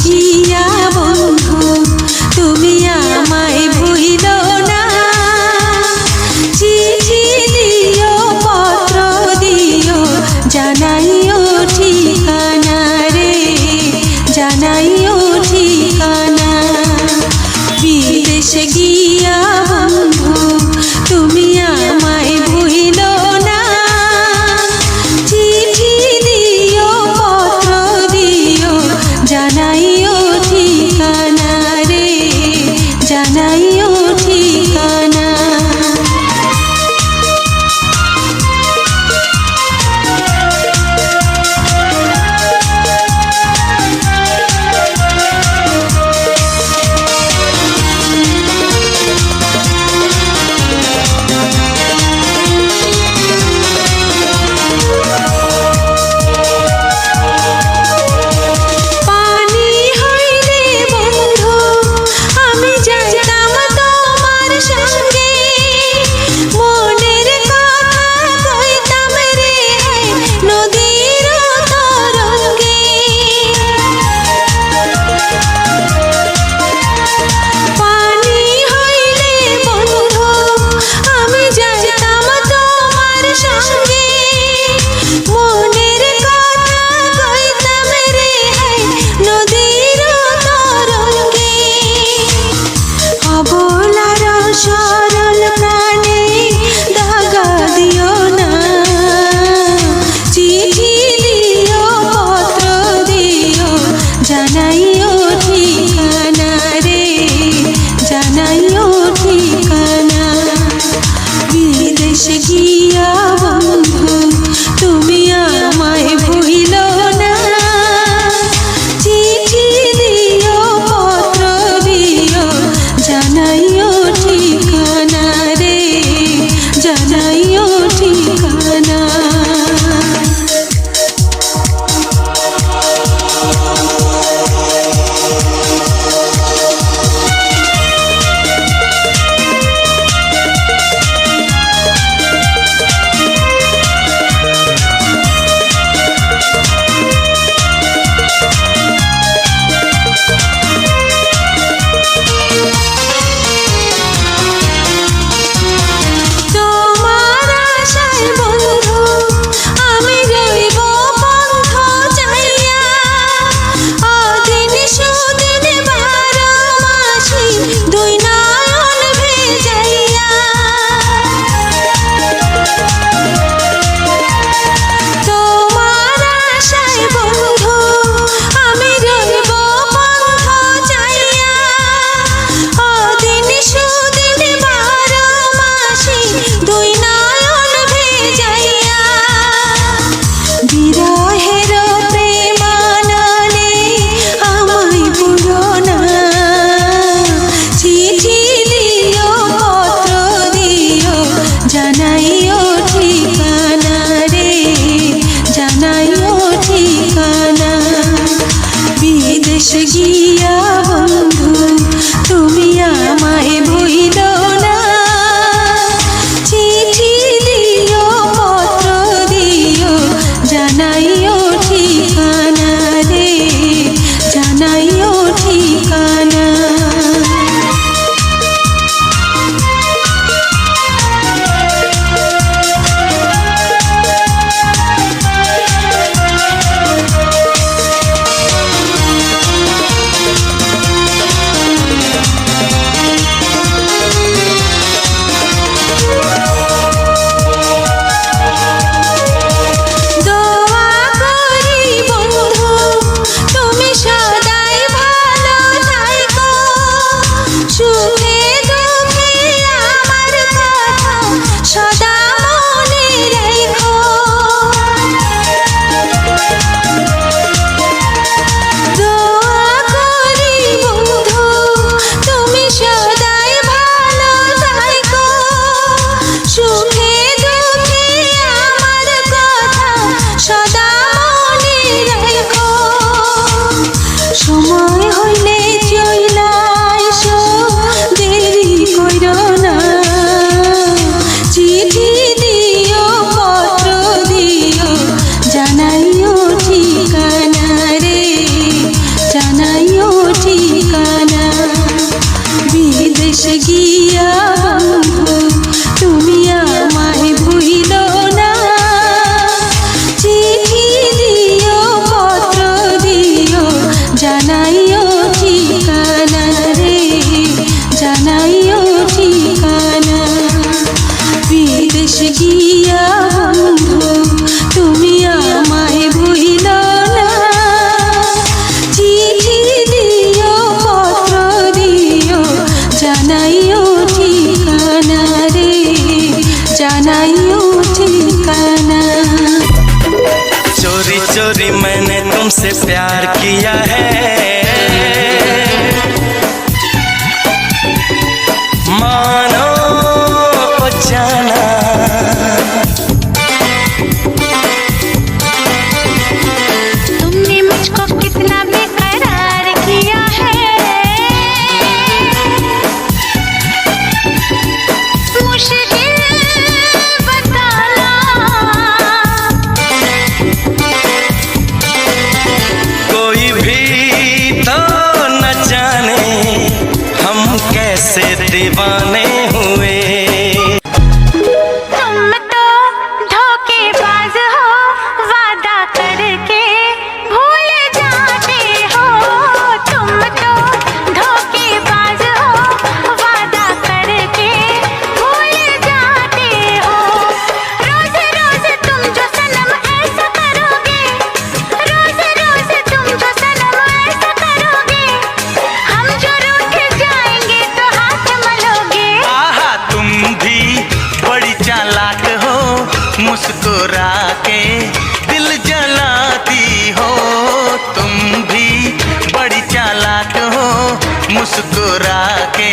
গিয়া বন্ধু তুমি আমায় ভুইলো না, চিঠি দিও পত্র দিও জানাইও ঠিকানা রে, জানাইও ঠিকানা। বিদেশে গিয়া বন্ধু তুমি আমায় ভুইলো না, চিঠি দিও পত্র দিও জানাইও ঠিকানা রে, জানাইও ঠিকানা। সরল প্রাণে দাগা দিও না, চিঠি দিও পত্র দিও জানাইও ঠিকানা রে, জানাইও ঠিকানা। বিদেশে গিয়া বন্ধু তুমি আমায় ভুইলো না, চিঠি দিও পত্র দিও জানাইও ঠিকানা রে, জানাইও ঠিকানা। জানাইও ঠিকানা রে, জানাইও ঠিকানা। বিদেশে গিয়া বন্ধু তুমি আমায় ভুইলো না, চিঠি দিও পত্র দিও জানাইও ঠিকানা রে, জানাইও ঠিকানা। গিয়া বন্ধু তুমি আমায় ভুইল না। চিঠি দিও পত্র দিও জানাইও ঠিকানা রে, জানাইও ঠিকানা। चोरी चोरी मैंने तुमसे प्यार किया है, मानो ओ जाना। तुमने मुझको कितना बेकरार किया है, मुश्किल बताना। कोई भी तो न जाने हम कैसे दीवाने हुए। तुम तो धोखेबाज हो, वादा करके भूल जाते हो। तुम तो धोखेबाज हो, वादा करके भूल जाते हो। रोज रोज तुम जो सनम ऐसा करोगे, रोज रोज तुम जो सनम ऐसा करोगे, हम जो रूठ जाएंगे तो हाथ मलोगे। आहा तुम भी बड़ी चालाक हो, मुस्कुरा के दिल जलाती हो। तुम भी बड़ी चालाक हो, मुस्कुरा के